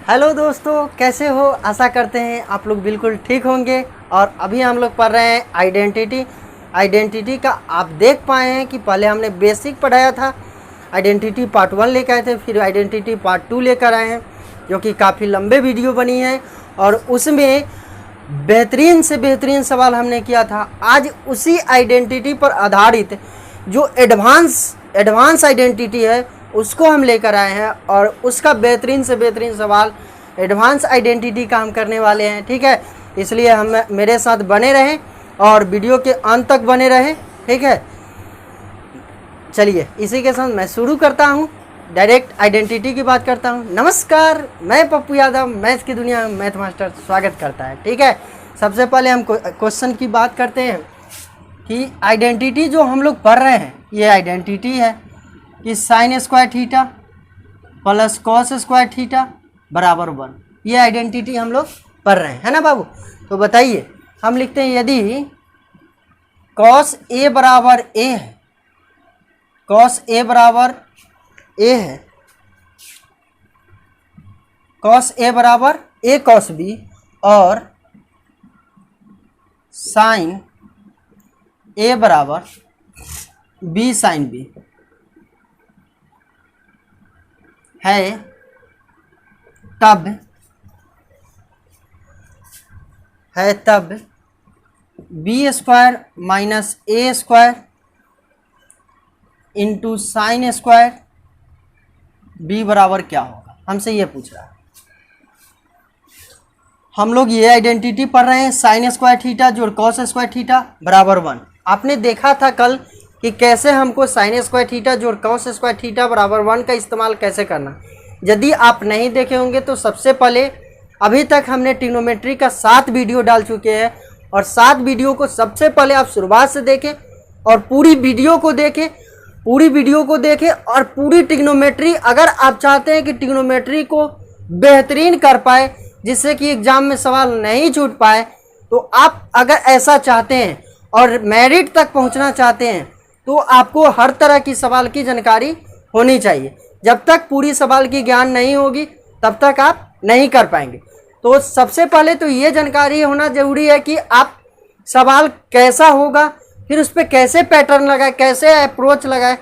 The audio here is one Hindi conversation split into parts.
हेलो दोस्तों, कैसे हो? आशा करते हैं आप लोग बिल्कुल ठीक होंगे। और अभी हम लोग पढ़ रहे हैं आइडेंटिटी का। आप देख पाए हैं कि पहले हमने बेसिक पढ़ाया था, आइडेंटिटी पार्ट 1 लेकर आए थे, फिर आइडेंटिटी पार्ट 2 लेकर आए हैं, जो कि काफ़ी लंबे वीडियो बनी है और उसमें बेहतरीन से बेहतरीन सवाल हमने किया था। आज उसी आइडेंटिटी पर आधारित जो एडवांस आइडेंटिटी है उसको हम लेकर आए हैं और उसका बेहतरीन से बेहतरीन सवाल एडवांस आइडेंटिटी का हम करने वाले हैं। ठीक है, इसलिए हम मेरे साथ बने रहें और वीडियो के अंत तक बने रहें। ठीक है, चलिए इसी के साथ मैं शुरू करता हूं, डायरेक्ट आइडेंटिटी की बात करता हूं। नमस्कार, मैं पप्पू यादव, मैथ्स की दुनिया में मैथ मास्टर स्वागत करता है। ठीक है, सबसे पहले हम क्वेश्चन की बात करते हैं कि आइडेंटिटी जो हम लोग पढ़ रहे हैं, ये आइडेंटिटी है कि sign square theta plus cos square theta बराबर 1। ये आइडेंटिटी हम लोग पढ़ रहे हैं, है ना बाबू? तो बताइए, हम लिखते हैं यदि कॉस ए बराबर ए है, कॉस ए बराबर ए है, कॉस ए बराबर ए कॉस बी और साइन ए बराबर बी साइन बी है, तब बी स्क्वायर माइनस ए square into sine square B बराबर क्या होगा? हमसे ये पूछ रहा है। हम लोग ये आइडेंटिटी पढ़ रहे हैं, साइन स्क्वायर थीटा जोड़ कॉस स्क्वायर थीटा बराबर 1। आपने देखा था कल कि कैसे हमको साइन स्क्वायर थीटा जोड़ कॉस स्क्वायर थीटा बराबर 1 का इस्तेमाल कैसे करना। यदि आप नहीं देखे होंगे तो सबसे पहले, अभी तक हमने ट्रिग्नोमेट्री का 7 वीडियो डाल चुके हैं और 7 वीडियो को सबसे पहले आप शुरुआत से देखें और पूरी वीडियो को देखें और पूरी ट्रिग्नोमेट्री, अगर आप चाहते हैं कि ट्रिग्नोमेट्री को बेहतरीन कर पाए जिससे कि एग्जाम में सवाल नहीं छूट पाए, तो आप अगर ऐसा चाहते हैं और मेरिट तक पहुंचना चाहते हैं तो आपको हर तरह की सवाल की जानकारी होनी चाहिए। जब तक पूरी सवाल की ज्ञान नहीं होगी तब तक आप नहीं कर पाएंगे। तो सबसे पहले तो ये जानकारी होना जरूरी है कि आप सवाल कैसा होगा, फिर उस पर कैसे पैटर्न लगाए, कैसे अप्रोच लगाए,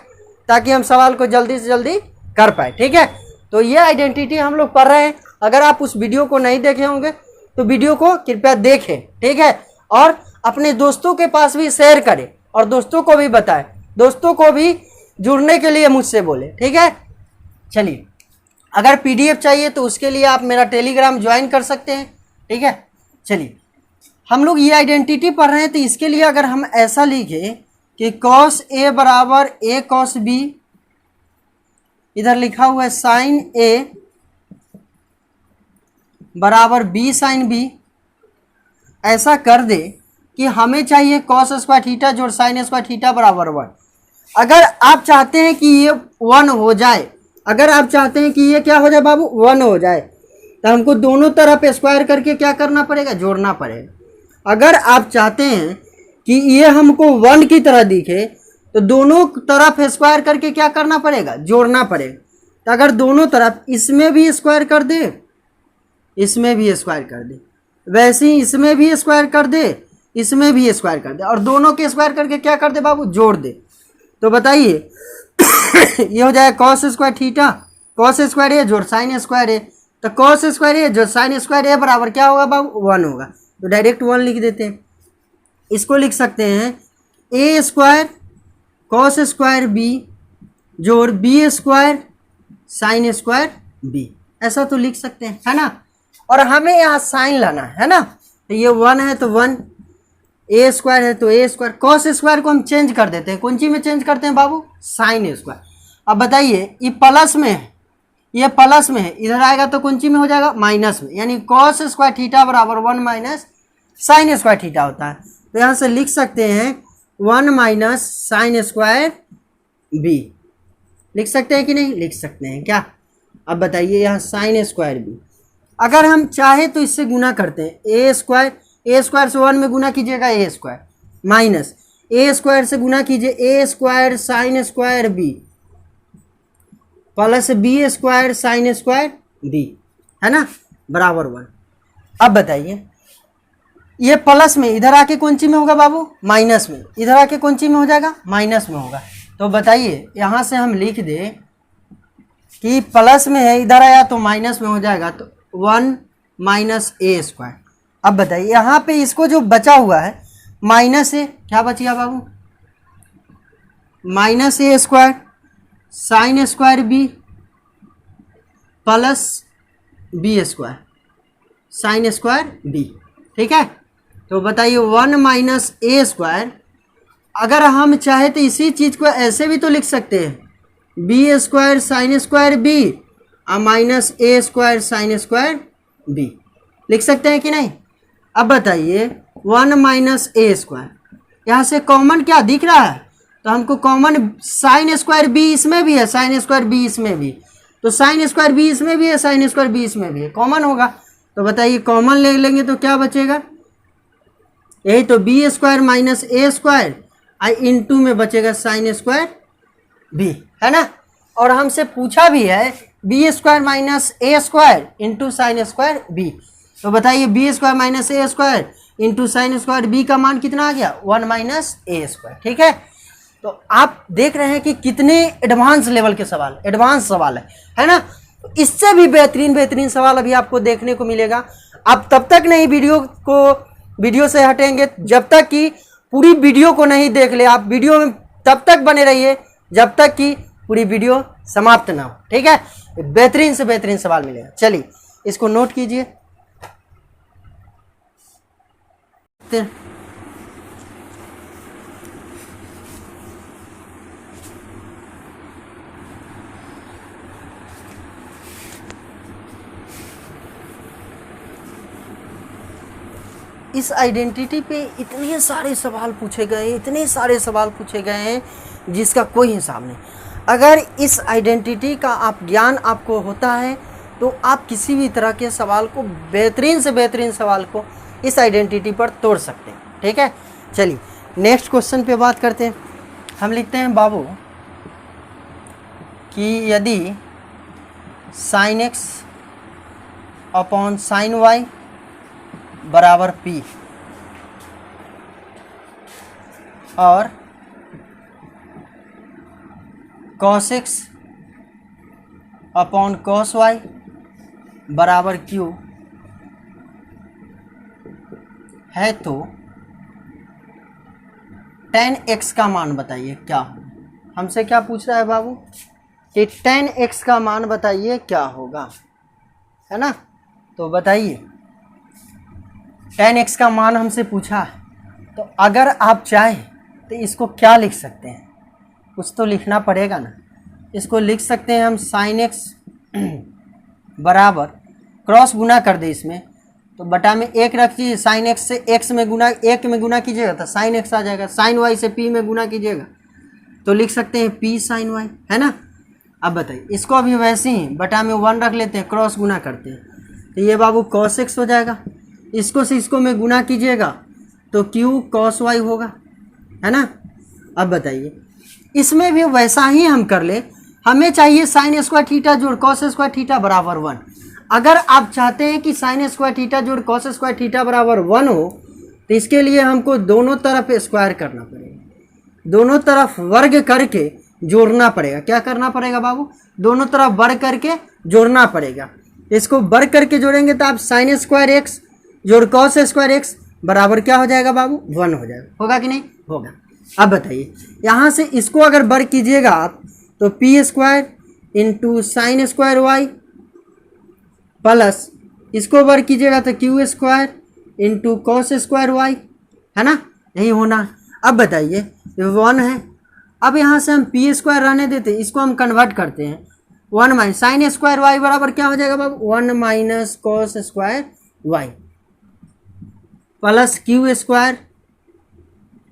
ताकि हम सवाल को जल्दी से जल्दी कर पाए। ठीक है, तो ये आइडेंटिटी हम लोग पढ़ रहे हैं। अगर आप उस वीडियो को नहीं देखे होंगे तो वीडियो को कृपया देखें। ठीक है, और अपने दोस्तों के पास भी शेयर करें और दोस्तों को भी बताएं, दोस्तों को भी जुड़ने के लिए मुझसे बोले। ठीक है, चलिए, अगर पीडीएफ चाहिए तो उसके लिए आप मेरा टेलीग्राम ज्वाइन कर सकते हैं। ठीक है, चलिए, हम लोग ये आइडेंटिटी पढ़ रहे हैं तो इसके लिए अगर हम ऐसा लिखें कि कॉस ए बराबर ए कॉस बी, इधर लिखा हुआ है साइन ए बराबर बी साइन बी, ऐसा कर दे कि हमें चाहिए कॉस स्क्वायर थीटा जोड़ साइन स्क्वायर थीटा बराबर 1। अगर आप चाहते हैं कि ये 1 हो जाए, अगर आप चाहते हैं कि ये क्या हो जाए बाबू, 1 हो जाए, तो हमको दोनों तरफ स्क्वायर करके क्या करना पड़ेगा, जोड़ना पड़ेगा। अगर आप चाहते हैं कि ये हमको 1 की तरह दिखे तो दोनों तरफ स्क्वायर करके क्या करना पड़ेगा, जोड़ना पड़ेगा। तो अगर दोनों तरफ इसमें भी स्क्वायर कर दे, इसमें भी स्क्वायर कर दे, वैसे ही इसमें भी स्क्वायर कर दे, इसमें भी स्क्वायर कर दे और दोनों के स्क्वायर करके क्या कर दे बाबू, जोड़ दे, तो बताइए ये हो जाएगा cos square theta, cos square A जोड़ साइन स्क्वायर ए, तो कॉस स्क्वायर ए जोड़ साइन स्क्वायर ए बराबर क्या होगा बाबू, 1 होगा। तो डायरेक्ट 1 लिख देते हैं। इसको लिख सकते हैं a square cos square b जोड़ b square sine square b, ऐसा तो लिख सकते हैं, है ना। और हमें यहाँ साइन लाना है ना, तो ये 1 है तो 1, ए स्क्वायर है तो ए स्क्वायर, कॉस स्क्वायर को हम चेंज कर देते हैं, कौन सी में चेंज करते हैं बाबू, साइन स्क्वायर। अब बताइए, ये प्लस में है, ये प्लस में है, इधर आएगा तो कौन सी में हो जाएगा, माइनस में, यानी कॉस स्क्वायर थीटा बराबर 1 माइनस साइन स्क्वायर थीटा होता है। तो यहाँ से लिख सकते हैं 1 माइनस साइन स्क्वायर बी, लिख सकते हैं कि नहीं, लिख सकते हैं क्या। अब बताइए, यहाँ साइन स्क्वायर बी, अगर हम चाहे तो इससे गुना करते हैं, ए स्क्वायर से 1 में गुना कीजिएगा A square, minus A square से गुना कीजिए A square sine square B, plus B square sine square B, है ना, बराबर 1। अब बताइए ये प्लस में इधर आके कौन सी में होगा बाबू, माइनस में, इधर आके कौन सी में हो जाएगा, माइनस में होगा। तो बताइए यहाँ से हम लिख दे कि प्लस में है, इधर आया तो माइनस में हो जाएगा, तो 1 माइनस ए स्क्वायर। अब बताइए यहाँ पे इसको जो बचा हुआ है माइनस ए, क्या बचिएगा बाबू, माइनस ए square sine square B plus B square sine square B. ठीक है, तो बताइए 1 माइनस ए स्क्वायर, अगर हम चाहे तो इसी चीज़ को ऐसे भी तो लिख सकते हैं, b square sine square b और माइनस ए स्क्वायर साइन स्क्वायर बी, लिख सकते हैं कि नहीं। अब बताइए 1 माइनस ए स्क्वायर, यहाँ से कॉमन क्या दिख रहा है, तो हमको कॉमन साइन स्क्वायर बी इसमें भी है, साइन स्क्वायर बी इसमें भी, तो साइन स्क्वायर बी इसमें भी है, साइन स्क्वायर बी इसमें भी है, कॉमन होगा। तो बताइए कॉमन ले लेंगे तो क्या बचेगा, यही तो बी स्क्वायर माइनस ए स्क्वायर आई इंटू में बचेगा साइन स्क्वायर बी, है ना। और हमसे पूछा भी है बी स्क्वायर माइनस ए square into sine square B, तो बताइए बी स्क्वायर माइनस ए square into sine square B का मान कितना आ गया, 1 माइनस ए स्क्वायर। ठीक है, तो आप देख रहे हैं कि कितने एडवांस लेवल के सवाल, एडवांस सवाल है ना। इससे भी बेहतरीन सवाल अभी आपको देखने को मिलेगा। आप तब तक नहीं वीडियो से हटेंगे जब तक कि पूरी वीडियो को नहीं देख ले। आप वीडियो में तब तक बने रहिए जब तक कि पूरी वीडियो समाप्त ना हो। ठीक है, बेहतरीन से बेहतरीन सवाल मिलेगा। चलिए इसको नोट कीजिए। इस आइडेंटिटी पे इतने सारे सवाल पूछे गए, इतने सारे सवाल पूछे गए हैं जिसका कोई हिसाब नहीं। अगर इस आइडेंटिटी का ज्ञान आपको होता है तो आप किसी भी तरह के सवाल को, बेहतरीन से बेहतरीन सवाल को इस आइडेंटिटी पर तोड़ सकते हैं। ठीक है, चलिए नेक्स्ट क्वेश्चन पे बात करते हैं। हम लिखते हैं बाबू कि यदि sine x upon sine y बराबर P और cos x upon cos y बराबर Q है, तो tan x का मान बताइए क्या होगा। हमसे क्या पूछ रहा है बाबू कि tan x का मान बताइए क्या होगा, है ना। तो बताइए tan x का मान हमसे पूछा है, तो अगर आप चाहें तो इसको क्या लिख सकते हैं, कुछ तो लिखना पड़ेगा ना। इसको लिख सकते हैं हम sin x बराबर क्रॉस गुना कर दे इसमें, तो बटा में 1 रखिए, sin x से x में गुना, 1 में गुना कीजिएगा तो sin x आ जाएगा, sin y से p में गुना कीजिएगा तो लिख सकते हैं p sin y, है ना। अब बताइए इसको अभी वैसे ही बटा में 1 रख लेते हैं, क्रॉस गुना करते हैं, तो ये बाबू cos x हो जाएगा। इसको से इसको में गुना कीजिएगा तो q cos y होगा, है ना। अब बताइए इसमें भी वैसा ही हम कर ले। हमें चाहिए साइन स्क्वायर थीटा जोड़ कॉस स्क्वायर थीटा बराबर 1। अगर आप चाहते हैं कि साइन स्क्वायर थीटा जोड़ कॉस स्क्वायर थीटा बराबर 1 हो तो इसके लिए हमको दोनों तरफ स्क्वायर करना पड़ेगा, दोनों तरफ वर्ग करके जोड़ना पड़ेगा। क्या करना पड़ेगा बाबू, दोनों तरफ वर्ग करके जोड़ना पड़ेगा। इसको वर्ग करके जोड़ेंगे तो आप साइन स्क्वायर एक्स जोड़ कॉस स्क्वायर एक्स बराबर क्या हो जाएगा बाबू, 1 हो जाएगा। होगा कि नहीं, होगा। अब बताइए यहाँ से इसको अगर वर्ग कीजिएगा आप तो p square into sine square y plus इसको वर्ग कीजिएगा तो q square into cos square y, है ना, यही होना। अब बताइए 1 है, अब यहाँ से हम पी स्क्वायर रहने देते, इसको हम कन्वर्ट करते हैं 1 माइनस साइन स्क्वायर वाई बराबर क्या हो जाएगा बाबू, 1 minus cos square y plus q square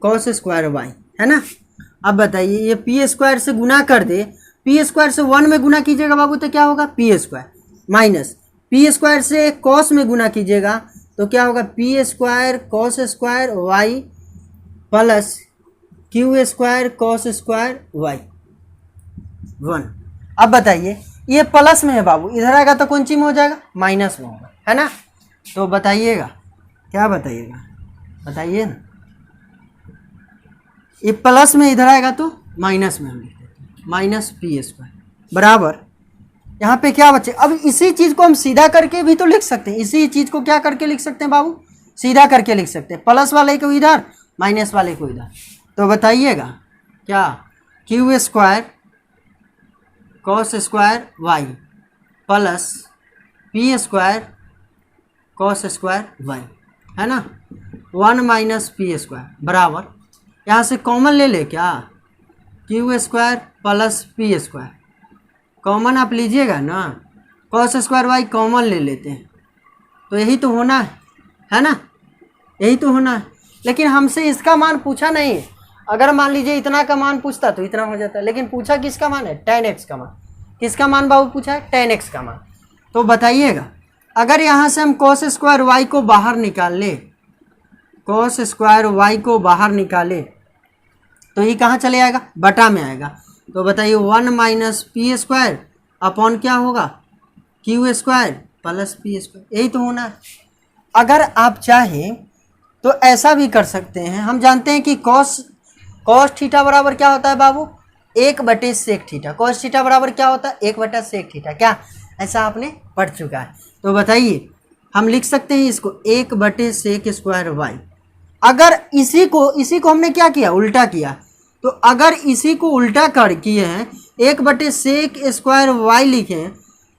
cos square y, है ना। अब बताइए ये पी स्क्वायर से गुना कर दे, पी स्क्वायर से 1 में गुना कीजिएगा बाबू तो क्या होगा p square, minus p square से कॉस में गुना कीजिएगा तो क्या होगा p square cos square y plus q square cos square y 1। अब बताइए ये प्लस में है बाबू, इधर आएगा तो कौन चीज में हो जाएगा, माइनस में होगा, है ना। तो बताइएगा, क्या बताइएगा, बताइए ना। ये प्लस में इधर आएगा तो माइनस में हम लिख देते हैं, माइनस पी स्क्वायर बराबर, यहाँ पे क्या बचे। अब इसी चीज को हम सीधा करके भी तो लिख सकते हैं, इसी चीज को क्या करके लिख सकते हैं बाबू, सीधा करके लिख सकते हैं, प्लस वाले को इधर, माइनस वाले को इधर। तो बताइएगा क्या, q square cos square y plus p square cos square y, है ना, 1 माइनस पी स्क्वायर बराबर, यहाँ से कॉमन ले ले क्या, q square plus p square, common आप लीजिएगा ना, कॉस स्क्वायर वाई कॉमन ले लेते हैं, तो यही तो होना है ना, यही तो होना है। लेकिन हमसे इसका मान पूछा नहीं है, अगर मान लीजिए इतना का मान पूछता तो इतना हो जाता, लेकिन पूछा किसका मान है, tan x का मान। किसका मान बाबू पूछा है, tan x का मान। तो बताइएगा, अगर यहाँ से हम cos स्क्वायर वाई को बाहर निकाल ले, cos स्क्वायर वाई को बाहर निकाले तो ये कहाँ चले आएगा, बटा में आएगा। तो बताइए 1 माइनस पी स्क्वायर अपॉन क्या होगा, Q square plus p square, यही तो होना है। अगर आप चाहें तो ऐसा भी कर सकते हैं, हम जानते हैं कि कॉस थीटा बराबर क्या होता है बाबू, 1/sec थीटा। कॉस थीटा बराबर क्या होता है, 1/sec थीटा, क्या ऐसा आपने पढ़ चुका है। तो बताइए हम लिख सकते हैं इसको 1/sec स्क्वायर वाई। अगर इसी को हमने क्या किया, उल्टा किया, तो अगर इसी को उल्टा कर किए हैं 1/sec स्क्वायर वाई लिखे हैं,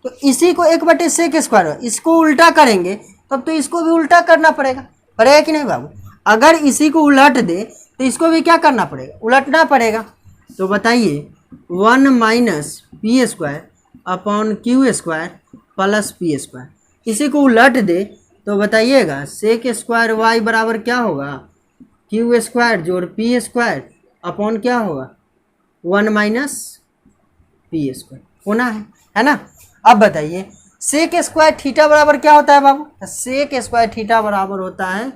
तो इसी को 1/sec स्क्वायर, इसको उल्टा करेंगे तब तो इसको भी उल्टा करना पड़ेगा कि नहीं बाबू। अगर इसी को उलट दे तो इसको भी क्या करना पड़ेगा, उलटना पड़ेगा। तो बताइए 1 minus p square upon Q square plus p square, इसी को उलट दे तो बताइएगा सेक स्क्वायर वाई बराबर क्या होगा, क्यू स्क्वायर जोड़ पी स्क्वायर अपॉन क्या होगा, 1 माइनस पी स्क्वायर होना है ना। अब बताइए सेक स्क्वायर थीटा बराबर क्या होता है बाबू, सेक स्क्वायर थीटा बराबर होता है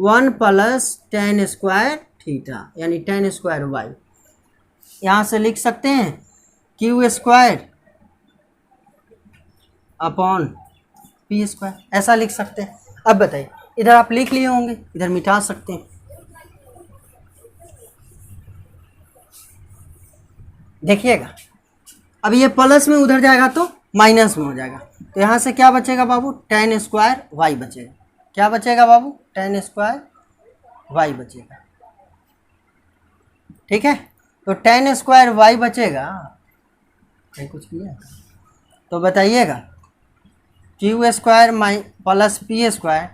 1 प्लस tan स्क्वायर थीटा, यानी tan स्क्वायर वाई। यहाँ से लिख सकते हैं Q square upon P square, ऐसा लिख सकते हैं। अब बताइए, इधर आप लिख लिए होंगे, इधर मिटा सकते हैं। देखिएगा अब ये प्लस में उधर जाएगा तो माइनस में हो जाएगा, तो यहाँ से क्या बचेगा बाबू, tan स्क्वायर वाई बचेगा। क्या बचेगा बाबू, tan स्क्वायर वाई बचेगा, ठीक है। तो tan स्क्वायर वाई बचेगा, नहीं कुछ किया तो बताइएगा Q square plus p square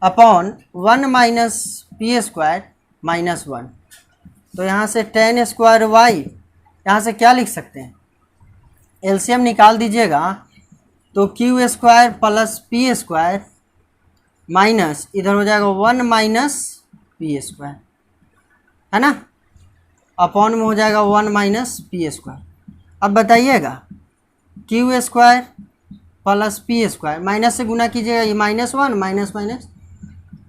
upon 1 minus p square minus 1। तो यहाँ से tan स्क्वायर वाई, यहाँ से क्या लिख सकते हैं, एलसीएम निकाल दीजिएगा, तो q square plus p square minus इधर हो जाएगा 1 माइनस पी स्क्वायर, है ना, अपॉन में हो जाएगा 1 माइनस पी स्क्वायर। अब बताइएगा Q square plus p square, minus से गुना कीजिएगा, ये -1 माइनस माइनस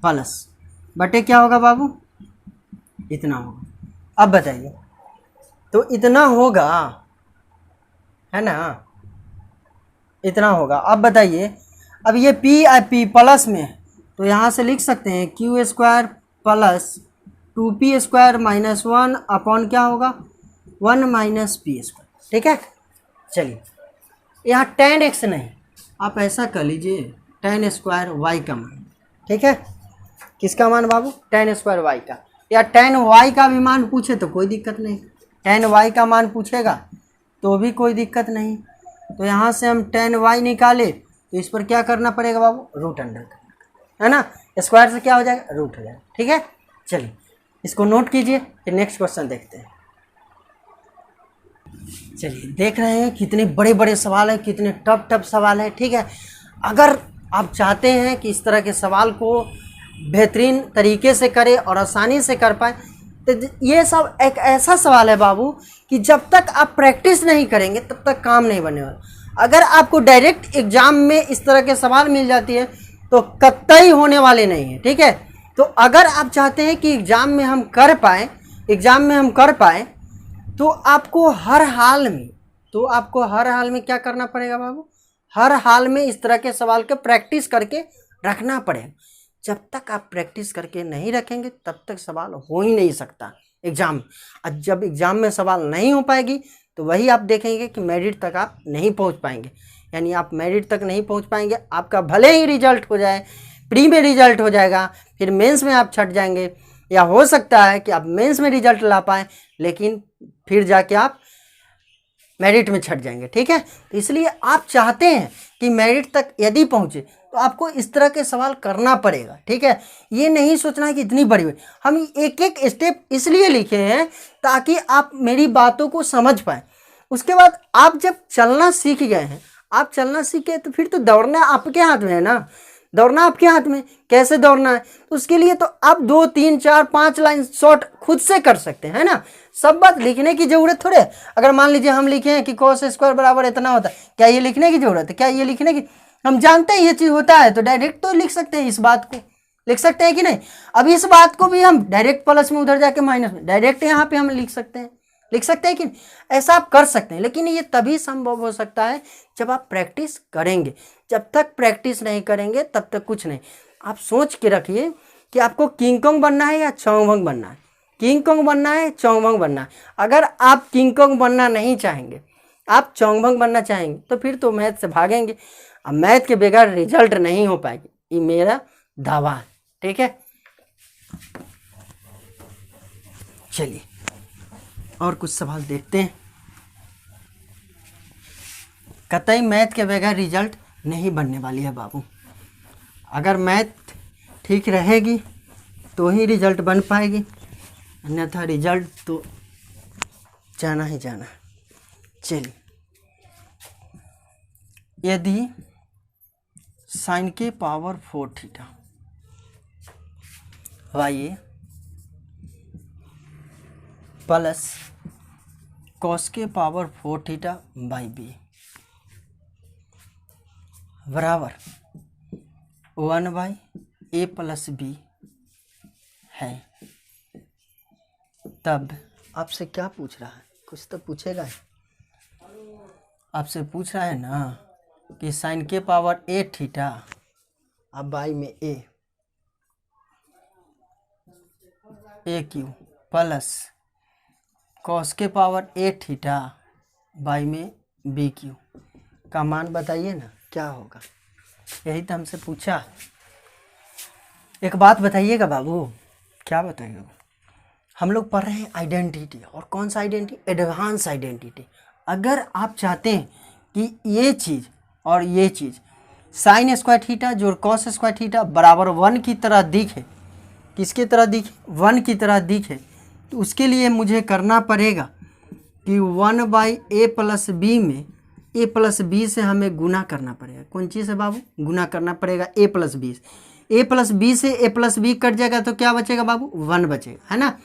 प्लस बटे क्या होगा बाबू, इतना होगा। अब बताइए, तो इतना होगा, है ना, इतना होगा। अब बताइए, अब ये पी प्लस में है, तो यहाँ से लिख सकते हैं Q square plus 2p square minus 1 upon क्या होगा, 1 माइनस पी स्क्वायर, ठीक है। चलिए यहाँ tan x नहीं, आप ऐसा कर लीजिए tan स्क्वायर वाई का मान, ठीक है। किसका मान बाबू, tan स्क्वायर वाई का, या tan y का भी मान पूछे तो कोई दिक्कत नहीं, tan y का मान पूछेगा तो भी कोई दिक्कत नहीं। तो यहाँ से हम tan y निकाले तो इस पर क्या करना पड़ेगा बाबू, रूट अंडर करना, है ना, स्क्वायर से क्या हो जाएगा, रूट हो जाएगा, ठीक है। चलिए इसको नोट कीजिए, फिर नेक्स्ट क्वेश्चन देखते हैं। चलिए देख रहे हैं कितने बड़े बड़े सवाल है, कितने टफ सवाल है, ठीक है। अगर आप चाहते हैं कि इस तरह के सवाल को बेहतरीन तरीके से करें और आसानी से कर पाए, तो ये सब एक ऐसा सवाल है बाबू कि जब तक आप प्रैक्टिस नहीं करेंगे तब तक काम नहीं बनने वाला। अगर आपको डायरेक्ट एग्जाम में इस तरह के सवाल मिल जाती है तो कतई होने वाले नहीं है, ठीक है। तो अगर आप चाहते हैं कि एग्जाम में हम कर पाए तो आपको हर हाल में, तो आपको हर हाल में क्या करना पड़ेगा बाबू, हर हाल में इस तरह के सवाल के प्रैक्टिस करके रखना पड़ेगा। जब तक आप प्रैक्टिस करके नहीं रखेंगे तब तक सवाल हो ही नहीं सकता एग्जाम। और जब एग्जाम में सवाल नहीं हो पाएगी तो वही आप देखेंगे कि मेरिट तक आप नहीं पहुंच पाएंगे। यानी आप मेरिट तक नहीं पहुंच पाएंगे, आपका भले ही रिजल्ट हो जाए, प्री में रिजल्ट हो जाएगा, फिर मेंस में आप छट जाएंगे, या हो सकता है कि आप मेंस में रिजल्ट ला पाएँ लेकिन फिर जाके आप मेरिट में छट जाएंगे। ठीक है, तो इसलिए आप चाहते हैं कि मेरिट तक यदि पहुंचे तो आपको इस तरह के सवाल करना पड़ेगा। ठीक है, ये नहीं सोचना है कि इतनी बड़ी हुई, हम एक एक स्टेप इसलिए लिखे हैं ताकि आप मेरी बातों को समझ पाए। उसके बाद आप जब चलना सीख गए हैं, आप चलना सीख गए तो फिर तो दौड़ना आपके हाथ में है ना, दौड़ना आपके हाथ में, कैसे दौड़ना है तो उसके लिए तो आप 2 3 4 5 लाइन शॉर्ट खुद से कर सकते हैं, है ना। सब बात लिखने की जरूरत थोड़े। अगर मान लीजिए हम लिखे हैं कि cos स्क्वायर बराबर इतना होता है, क्या ये लिखने की जरूरत है? क्या ये लिखने की, हम जानते हैं ये चीज़ होता है तो डायरेक्ट तो लिख सकते हैं, इस बात को लिख सकते हैं कि नहीं। अब इस बात को भी हम डायरेक्ट प्लस में, उधर जाके माइनस में, डायरेक्ट यहाँ पे हम लिख सकते हैं कि नहीं? ऐसा आप कर सकते हैं, लेकिन ये तभी संभव हो सकता है जब आप प्रैक्टिस करेंगे। जब तक प्रैक्टिस नहीं करेंगे तब तक कुछ नहीं। आप सोच के रखिए कि आपको किंग कॉन्ग बनना है या चौंगभंग बनना है, किंग कॉन्ग बनना है, चौंगभंग बनना है। अगर आप किंग कॉन्ग बनना नहीं चाहेंगे, आप चौंगभंग बनना चाहेंगे तो फिर तो मैथ से भागेंगे। अब मैथ के बगैर रिजल्ट नहीं हो पाएगी, ये मेरा दावा है। ठीक है, चलिए और कुछ सवाल देखते हैं। कतई मैथ के बगैर रिजल्ट नहीं बनने वाली है बाबू। अगर मैथ ठीक रहेगी तो ही रिजल्ट बन पाएगी, अन्यथा रिजल्ट तो जाना ही जाना। चलिए, यदि साइन के power 4 theta y plus cos के पावर 4 थीटा बाई बी बराबर 1/a प्लस बी है, तब आपसे क्या पूछ रहा है? कुछ तो पूछेगा, आपसे पूछ रहा है ना कि साइन के पावर a थीटा अब बाई में a क्यू प्लस कॉस के पावर a थीटा बाई में बी क्यू का मान बताइए ना क्या होगा। यही तो हमसे पूछा। एक बात बताइएगा बाबू, क्या बताइएगा? हम लोग पढ़ रहे हैं आइडेंटिटी, और कौन सा आइडेंटिटी? Advance identity. अगर आप चाहते हैं कि ये चीज़ और ये चीज़ साइन स्क्वायर थीटा जोड़ कॉस स्क्वायर थीटा बराबर 1 की तरह दिखे, किसकी तरह दिखे? 1 की तरह दिखे, तो उसके लिए मुझे करना पड़ेगा कि 1/a प्लस बी में a प्लस बी से हमें गुना करना पड़ेगा। कौन चीज़ है बाबू? गुना करना पड़ेगा a प्लस बी से। a प्लस बी से a प्लस बी कट जाएगा तो क्या बचेगा बाबू? 1 बचेगा, है ना।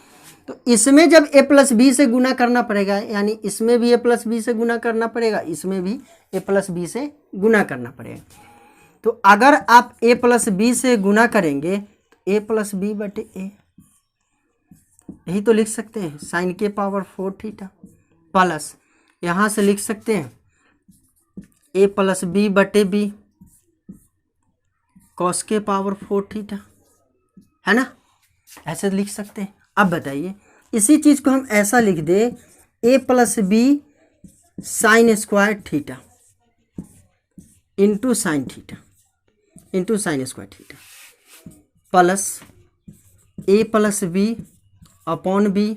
तो इसमें जब a प्लस बी से गुना करना पड़ेगा, यानी इसमें भी a प्लस बी से गुना करना पड़ेगा, इसमें भी a प्लस बी से गुना करना पड़ेगा। तो अगर आप a प्लस बी से गुना करेंगे तो a प्लस बी बटे a, यही तो लिख सकते हैं साइन के पावर 4 थीटा प्लस यहाँ से लिख सकते हैं a प्लस बी बटे बी कॉस के पावर 4 थीटा, है ना। ऐसे लिख सकते हैं। अब बताइए, इसी चीज़ को हम ऐसा लिख दे a plus b sine square theta into sine theta into sine square theta plus a plus b upon b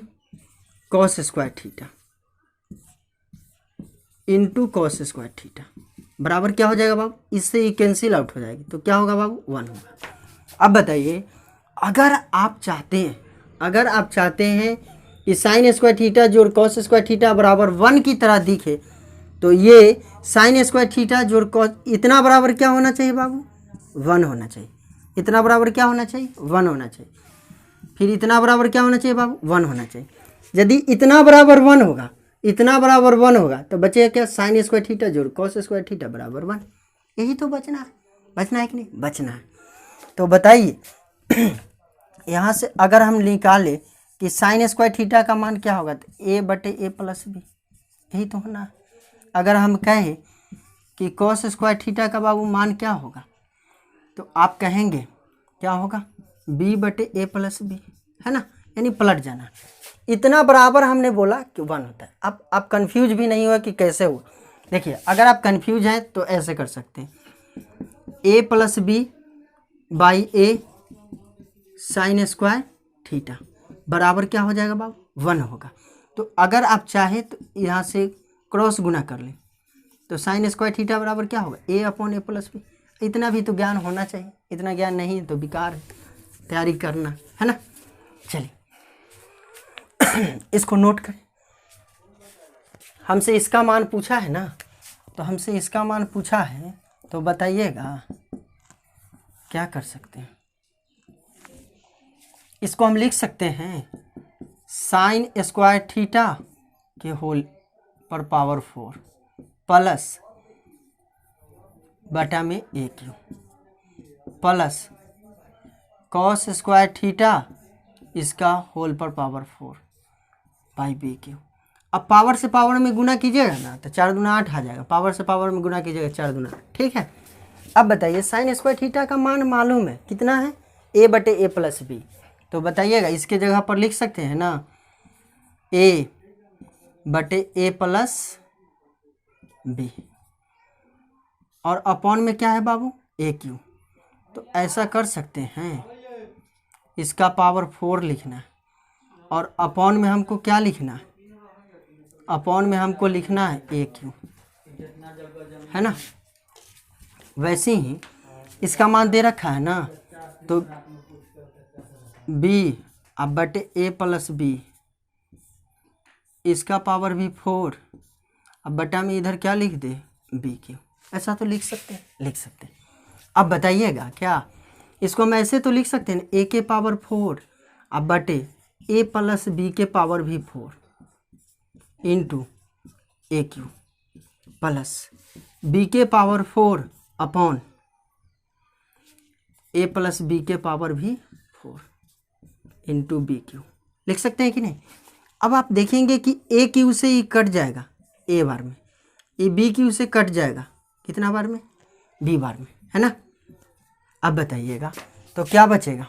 cos square theta into cos square theta बराबर क्या हो जाएगा बाबू? इससे ये कैंसिल आउट हो जाएगी, तो क्या होगा बाबू? 1 होगा। अब बताइए, अगर आप चाहते हैं कि साइन स्क्वायर थीटा जोड़ कॉस स्क्वायर थीटा बराबर 1 की तरह दिखे, तो ये साइन स्क्वायर थीटा जोड़ कॉस इतना बराबर क्या होना चाहिए बाबू? 1 होना चाहिए। इतना बराबर क्या होना चाहिए? 1 होना चाहिए। फिर इतना बराबर क्या होना चाहिए बाबू? 1 होना चाहिए। यदि इतना बराबर 1 होगा, इतना बराबर 1 होगा, तो बचेगा क्या? साइन स्क्वायर थीटा जोड़ कॉस स्क्वायर थीटा बराबर 1। यही तो बचना है। बचना है कि नहीं? बचना है। तो बताइए यहाँ से अगर हम निकालें कि साइन स्क्वायर थीटा का मान क्या होगा, तो a बटे a प्लस बी, यही तो होना है। अगर हम कहें कि कॉस स्क्वायर थीटा का बाबू मान क्या होगा, तो आप कहेंगे क्या होगा, b बटे a प्लस बी, है ना, यानी पलट जाना। इतना बराबर हमने बोला कि 1 होता है। अब आप कंफ्यूज भी नहीं हुआ कि कैसे हुआ। देखिए, अगर आप कंफ्यूज हैं तो ऐसे कर सकते हैं, a plus b by a sine square theta बराबर क्या हो जाएगा बाबू, 1 होगा। तो अगर आप चाहें तो यहाँ से क्रॉस गुना कर लें, तो साइन स्क्वायर थीटा बराबर क्या होगा, a upon a plus b. इतना भी तो ज्ञान होना चाहिए, इतना ज्ञान नहीं है तो बेकार है तैयारी करना, है ना। चलिए इसको नोट करें। हमसे इसका मान पूछा है ना, तो हमसे इसका मान पूछा है, तो बताइएगा क्या कर सकते हैं। इसको हम लिख सकते हैं साइन स्क्वायर थीटा के होल पर पावर 4 प्लस बटा में A Q plus cos square theta इसका होल पर पावर 4 बाई बी क्यू। अब पावर से पावर में गुना कीजिएगा ना, तो 4 दूना 8 आ जाएगा। पावर से पावर में गुना कीजिएगा, 4 दूना 8, ठीक है। अब बताइए साइन स्क्वायर थीटा का मान मालूम है कितना है, a बटे ए प्लस बी। तो बताइएगा इसके जगह पर लिख सकते हैं ना, a बटे ए प्लस बी, और अपॉन में क्या है बाबू, ए क्यू। तो ऐसा कर सकते हैं, इसका पावर 4 लिखना है और अपॉन में हमको क्या लिखना है, अपॉन में हमको लिखना है ए क्यू, है ना। वैसे ही इसका मान दे रखा है ना, तो b अब बटे ए प्लस बी, इसका पावर भी 4, अब बटा में इधर क्या लिख दे, बी क्यू। ऐसा तो लिख सकते हैं, लिख सकते हैं। अब बताइएगा क्या, इसको हम ऐसे तो लिख सकते हैं, a के पावर 4 अब बटे a प्लस बी के पावर भी 4 into A Q plus b के power 4 upon a plus B के पावर भी 4 इंटू बी क्यू। लिख सकते हैं कि नहीं। अब आप देखेंगे कि ए क्यू से ही कट जाएगा ए बार में, ये बी क्यू से कट जाएगा कितना बार में, बी बार में, है ना। अब बताइएगा तो क्या बचेगा,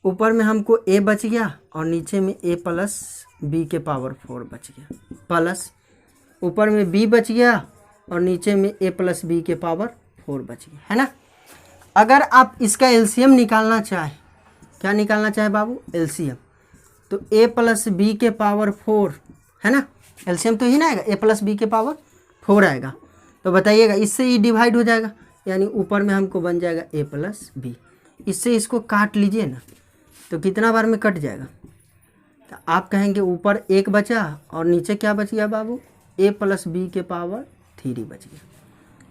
ऊपर में हमको ए बच गया और नीचे में ए प्लस बी के पावर 4 बच गया, प्लस ऊपर में बी बच गया और नीचे में ए प्लस बी के पावर 4 बच गया, है ना। अगर आप इसका एलसीएम निकालना चाहें, क्या निकालना चाहे बाबू, एलसीएम, तो ए प्लस बी के पावर 4, है ना। एलसीएम तो ही ना आएगा, ए प्लस बी के पावर 4 आएगा। तो बताइएगा इससे ही डिवाइड हो जाएगा, यानी ऊपर में हमको बन जाएगा ए प्लस बी। इससे इसको काट लीजिए ना, तो कितना बार में कट जाएगा, तो आप कहेंगे ऊपर 1 बचा और नीचे क्या बच गया बाबू, ए प्लस बी के पावर 3 बच गया।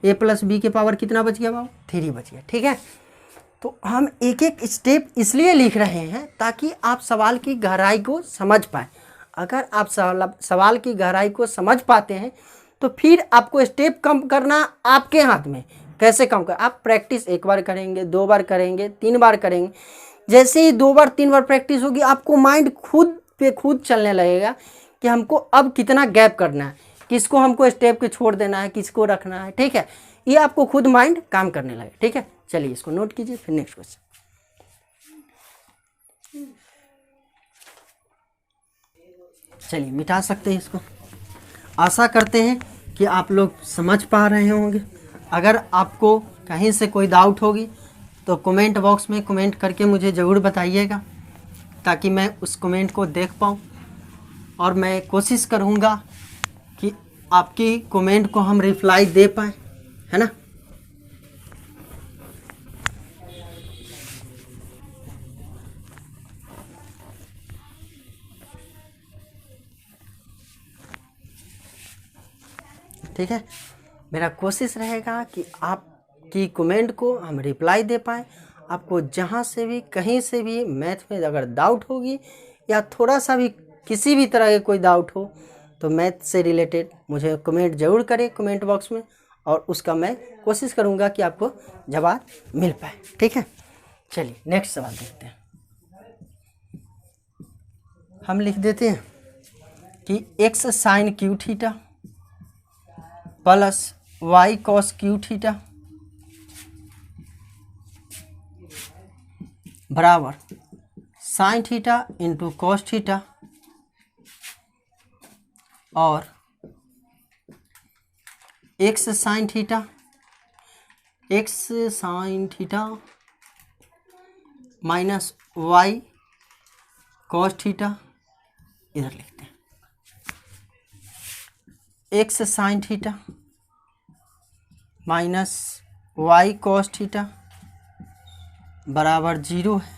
ए प्लस बी के पावर कितना बच गया बाबू, 3 बच गया, ठीक है। तो हम एक एक स्टेप इसलिए लिख रहे हैं ताकि आप सवाल की गहराई को समझ पाए। अगर आप सवाल की गहराई को समझ पाते हैं तो फिर आपको स्टेप कम करना आपके हाथ में, कैसे कम कर, आप प्रैक्टिस 1 बार करेंगे, 2 बार करेंगे, 3 बार करेंगे। जैसे ही 2 बार 3 बार प्रैक्टिस होगी, आपको माइंड खुद पे खुद चलने लगेगा कि हमको अब कितना गैप करना है, किसको हमको स्टेप के छोड़ देना है, किसको रखना है, ठीक है। ये आपको खुद माइंड काम करने लगे, ठीक है। चलिए इसको नोट कीजिए, फिर नेक्स्ट क्वेश्चन। चलिए मिटा सकते हैं इसको। आशा करते हैं कि आप लोग समझ पा रहे होंगे। अगर आपको कहीं से कोई डाउट होगी तो कमेंट बॉक्स में कमेंट करके मुझे ज़रूर बताइएगा, ताकि मैं उस कमेंट को देख पाऊँ और मैं कोशिश करूँगा कि आपकी कमेंट को हम रिप्लाई दे पाएँ, है ना। ठीक है, मेरा कोशिश रहेगा कि आपकी कमेंट को हम रिप्लाई दे पाएँ। आपको जहाँ से भी कहीं से भी मैथ में अगर डाउट होगी या थोड़ा सा भी किसी भी तरह के कोई डाउट हो तो मैथ से रिलेटेड मुझे कमेंट ज़रूर करें कमेंट बॉक्स में, और उसका मैं कोशिश करूँगा कि आपको जवाब मिल पाए, ठीक है। चलिए नेक्स्ट सवाल देखते हैं। हम लिख देते हैं कि X sine cube theta plus Y cos cube theta बराबर sine theta into cos theta और X sine theta minus Y cos theta, इधर लिखते हैं X sine theta minus Y cos theta बराबर 0 है।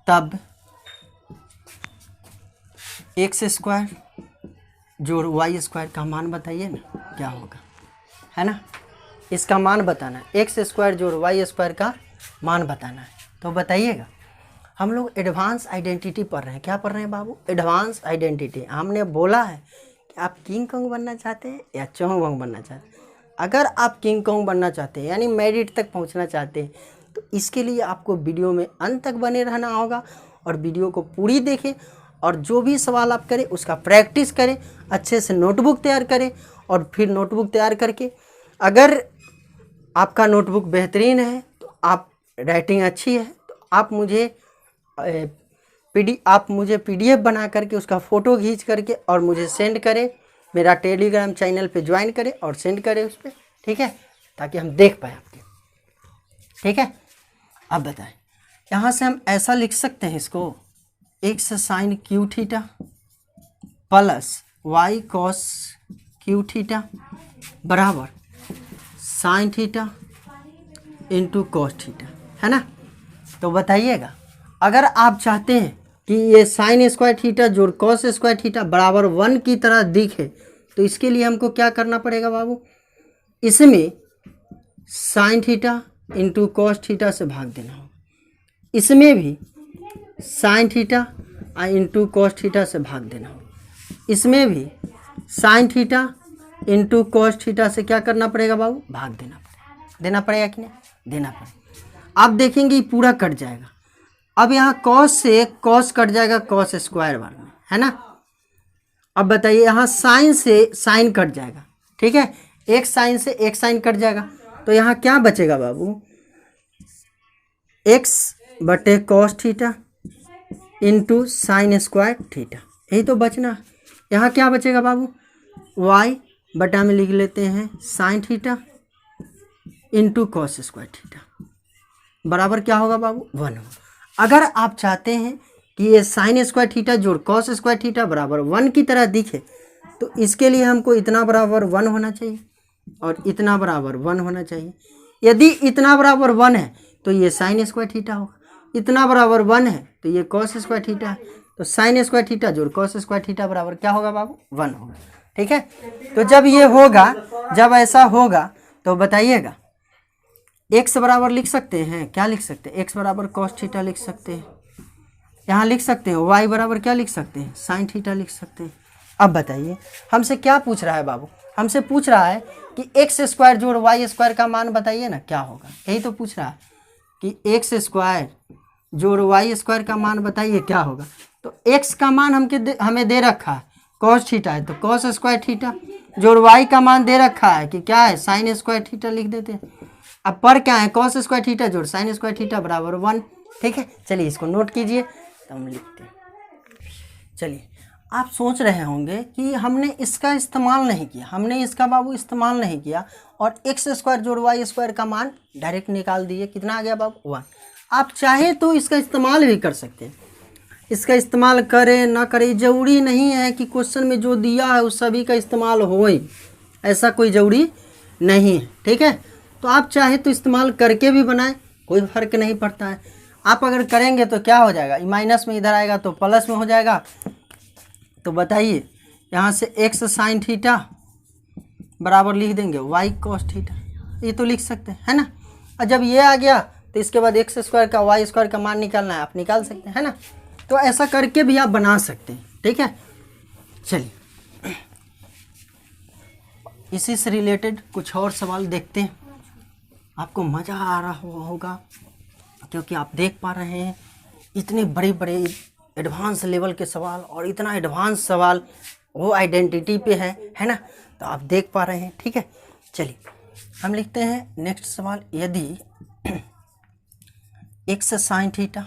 तब एक्स स्क्वायर जोड़ वाई स्क्वायर का मान बताइए ना क्या होगा, है ना। इसका मान बताना है, एक्स स्क्वायर जोड़ वाई स्क्वायर का मान बताना है। तो बताइएगा, हम लोग एडवांस आइडेंटिटी पढ़ रहे हैं। क्या पढ़ रहे हैं बाबू? Advance identity. हमने बोला है कि आप किंग कॉन्ग बनना चाहते हैं या चोंग वोंग बनना चाहते हैं। अगर आप किंग कॉन्ग बनना चाहते हैं यानी मेरिट तक पहुंचना चाहते हैं तो इसके लिए आपको वीडियो में अंत तक बने रहना होगा और वीडियो को पूरी देखें और जो भी सवाल आप करें उसका प्रैक्टिस करें, अच्छे से नोटबुक तैयार करें और फिर नोटबुक तैयार करके अगर आपका नोटबुक बेहतरीन है तो आप राइटिंग अच्छी है तो आप मुझे पीडीएफ बना करके उसका फ़ोटो खींच करके और मुझे सेंड करें। मेरा टेलीग्राम चैनल पे ज्वाइन करें और सेंड करें उस पर, ठीक है, ताकि हम देख पाए आपके। ठीक है, अब बताएं, यहाँ से हम ऐसा लिख सकते हैं इसको, X sine cube theta plus Y cos cube theta बराबर sine theta into cos theta, है ना। तो बताइएगा, अगर आप चाहते हैं कि ये साइन स्क्वायर थीटा जोड़ कॉस स्क्वायर थीटा बराबर 1 की तरह दिखे तो इसके लिए हमको क्या करना पड़ेगा बाबू? इसमें sign theta into cos theta से भाग देना होगा, इसमें भी sign theta into cos theta से भाग देना होगा, इसमें भी sign theta into cos theta से क्या करना पड़ेगा बाबू? भाग देना पड़ेगा कि नहीं? देना पड़ेगा। आप देखेंगे पूरा कट जाएगा। अब यहाँ कॉस से कॉस कट जाएगा कॉस स्क्वायर बार में, है ना। अब बताइए, यहाँ साइन से साइन कट जाएगा, ठीक है, एक साइन से एक साइन कट जाएगा तो यहाँ क्या बचेगा बाबू? एक्स बटे cos theta into sine square theta, यही तो बचना। यहाँ क्या बचेगा बाबू? वाई बटा में लिख लेते हैं sign theta into cos square theta बराबर क्या होगा बाबू? 1 होगा। अगर आप चाहते हैं कि ये साइन स्क्वायर थीटा जोड़ कॉस स्क्वायर थीटा बराबर 1 की तरह दिखे तो इसके लिए हमको इतना बराबर 1 होना चाहिए और इतना बराबर 1 होना चाहिए। यदि इतना बराबर 1 है तो ये साइन स्क्वायर थीटा होगा, इतना बराबर 1 है तो ये कॉस स्क्वायर थीटा है, तो साइन स्क्वायर थीटा जोड़ कॉस स्क्वायर थीटा बराबर क्या होगा बाबू? 1 होगा। ठीक है, तो जब ये होगा, जब ऐसा होगा तो बताइएगा, एक्स बराबर लिख सकते हैं, क्या लिख सकते हैं? एक्स बराबर कॉस थीटा लिख सकते हैं, यहाँ लिख सकते हैं वाई बराबर क्या लिख सकते हैं? साइन थीटा लिख सकते हैं। अब बताइए, हमसे क्या पूछ रहा है बाबू? हमसे पूछ रहा है कि एक्स स्क्वायर जोड़ वाई स्क्वायर का मान बताइए ना क्या होगा। यही तो पूछ रहा है कि एक्स स्क्वायर जोड़ वाई स्क्वायर का मान बताइए क्या होगा। तो एक्स का मान हमें दे रखा है कॉस थीटा है तो कॉस स्क्वायर थीटा, जोड़ वाई का मान दे रखा है कि क्या है? साइन स्क्वायर थीटा लिख देते हैं। अब पर क्या है? कॉस स्क्वायर थीटा जोड़ साइन स्क्वायर थीटा बराबर 1। ठीक है, चलिए इसको नोट कीजिए तो हम लिखते हैं। चलिए, आप सोच रहे होंगे कि हमने इसका इस्तेमाल नहीं किया, हमने इसका बाबू इस्तेमाल नहीं किया और एक्स स्क्वायर जोड़ वाई स्क्वायर का मान डायरेक्ट निकाल दिए। कितना आ गया बाबू? 1। आप चाहे तो इसका इस्तेमाल भी कर सकते हैं, इसका इस्तेमाल करें ना करें ज़रूरी नहीं है कि क्वेश्चन में जो दिया है उस सभी का इस्तेमाल हो, ऐसा कोई ज़रूरी नहीं है। ठीक है, तो आप चाहे तो इस्तेमाल करके भी बनाएं, कोई फ़र्क नहीं पड़ता है। आप अगर करेंगे तो क्या हो जाएगा? माइनस में इधर आएगा तो प्लस में हो जाएगा। तो बताइए, यहाँ से एक्स साइन थीटा बराबर लिख देंगे वाई कॉस थीटा, ये तो लिख सकते हैं, है ना। और जब ये आ गया तो इसके बाद एक्स स्क्वायर का वाई स्क्वायर का मान निकालना है, आप निकाल सकते हैं, है ना। तो ऐसा करके भी आप बना सकते हैं। ठीक है, चलिए इसी से रिलेटेड कुछ और सवाल देखते हैं। आपको मज़ा आ रहा होगा क्योंकि आप देख पा रहे हैं इतने बड़े बड़े एडवांस लेवल के सवाल और इतना एडवांस सवाल वो आइडेंटिटी पे है ना। तो आप देख पा रहे हैं, ठीक है। चलिए हम लिखते हैं नेक्स्ट सवाल, यदि x sine theta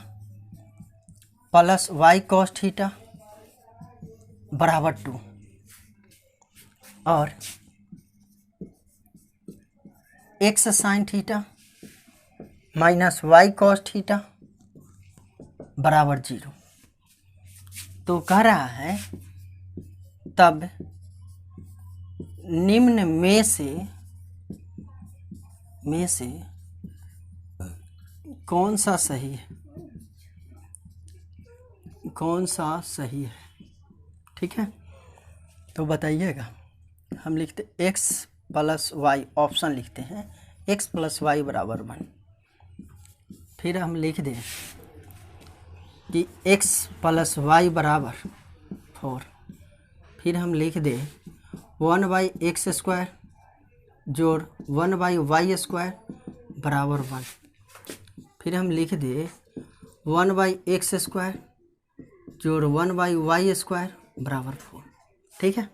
plus y cos theta बराबर 2 और x sign theta minus y cos theta बराबर 0, तो कह रहा है तब निम्न में से कौन सा सही है, कौन सा सही है, ठीक है। तो बताइएगा। हम लिखते x प्लस वाई, ऑप्शन लिखते हैं x प्लस वाई बराबर 1, फिर हम लिख दें कि x प्लस वाई बराबर 4, फिर हम लिख दें 1/x स्क्वायर जोड़ 1/y² बराबर 1, फिर हम लिख दें 1/x² जोड़ 1/y² बराबर 4, ठीक है।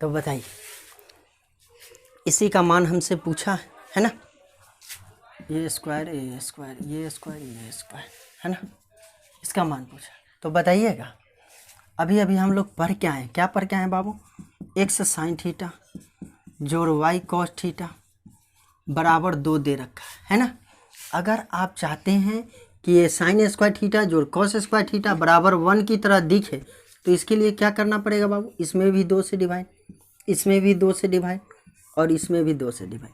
तो बताइए, इसी का मान हमसे पूछा है ना, ये स्क्वायर ये स्क्वायर ये स्क्वायर ये स्क्वायर, है ना, इसका मान पूछा। तो बताइएगा, अभी हम लोग पढ़ के आए, क्या पढ़ के आए बाबू, x साइन थीटा जोड़ y कॉस थीटा बराबर 2 दे रखा है ना। अगर आप चाहते हैं कि ये साइन स्क्वायर थीटा जोड़ कॉस स्क्वायर थीटा बराबर 1 की तरह दिखे, तो इसके लिए क्या करना पड़ेगा बाबू, इसमें भी 2 से डिवाइड, इसमें भी 2 से डिवाइड और इसमें भी 2 से डिवाइड।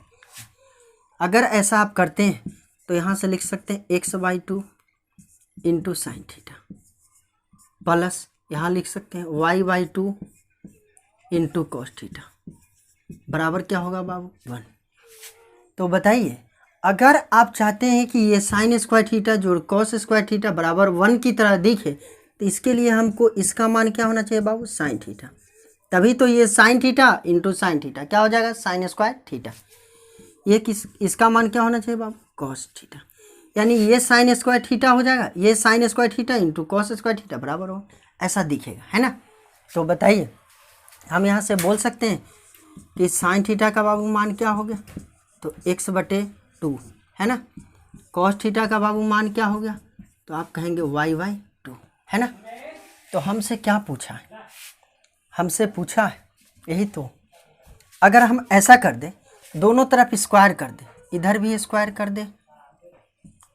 अगर ऐसा आप करते हैं तो यहाँ से लिख सकते हैं x/2 into sine theta plus यहाँ लिख सकते हैं y/2 इंटू कॉस थीटा बराबर क्या होगा बाबू, 1। तो बताइए, अगर आप चाहते हैं कि ये साइन स्क्वायर थीटा जोड़ कॉस स्क्वायर थीटा बराबर 1 की तरह दिखे, तो इसके लिए हमको इसका मान क्या होना चाहिए बाबू, साइन थीटा। तभी तो ये sign theta into sine theta क्या हो जाएगा, साइन स्क्वायर थीटा। ये इसका मान क्या होना चाहिए बाबू, कॉस थीटा। यानी ये साइन स्क्वायर थीटा हो जाएगा, ये sign square theta into cos square theta बराबर हो, ऐसा दिखेगा, है ना। तो बताइए, हम यहाँ से बोल सकते हैं कि साइन थीटा का बाबू मान क्या हो गया, तो x/2 है ना। कॉस थीटा का बाबू मान क्या हो गया, तो आप कहेंगे y/2, है ना। तो हमसे क्या पूछा है, हमसे पूछा है यही तो। अगर हम ऐसा कर दें, दोनों तरफ स्क्वायर कर दे, इधर भी स्क्वायर कर दे,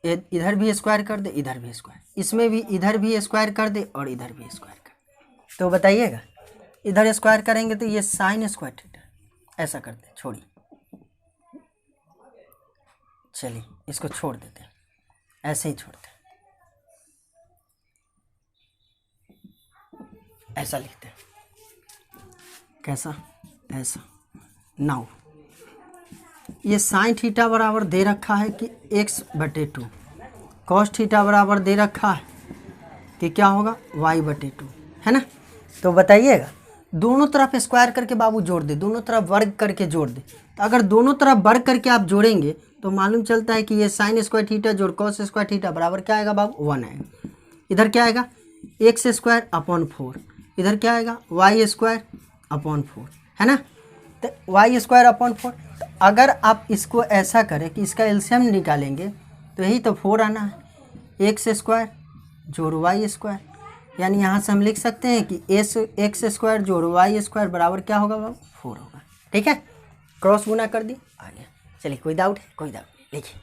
इधर भी स्क्वायर कर दे, इधर भी स्क्वायर, इसमें भी इधर भी स्क्वायर कर दे और इधर भी स्क्वायर कर दे, तो बताइएगा, इधर स्क्वायर करेंगे तो ये साइन स्क्वायर थीटा, ऐसा करते हैं, छोड़िए, चलिए इसको छोड़ देते हैं, ऐसे ही छोड़ते हैं, ऐसा लिखते हैं, कैसा, ऐसा। नाउ ये साइन थीटा बराबर दे रखा है कि x/2, कॉस थीटा बराबर दे रखा है कि क्या होगा, y/2, है ना। तो बताइएगा, दोनों तरफ स्क्वायर करके बाबू जोड़ दे, दोनों तरफ वर्ग करके जोड़ दे। तो अगर दोनों तरफ वर्ग करके आप जोड़ेंगे तो मालूम चलता है कि ये साइन स्क्वायर थीटा जोड़ कॉस स्क्वायर थीटा बराबर क्या आएगा बाबू, 1 आएगा। इधर क्या आएगा, x²/4, इधर क्या आएगा, y²/4, है ना। तो y²/4, तो अगर आप इसको ऐसा करें कि इसका एलसीएम निकालेंगे तो यही तो 4 आना है, x² जोड़ y², यानी यहाँ से हम लिख सकते हैं कि x² जोड़ y² बराबर क्या होगा बाबू, 4 होगा, ठीक है। क्रॉस गुना कर दी, आ गया। चलिए, कोई डाउट है, कोई डाउट, लिखिए।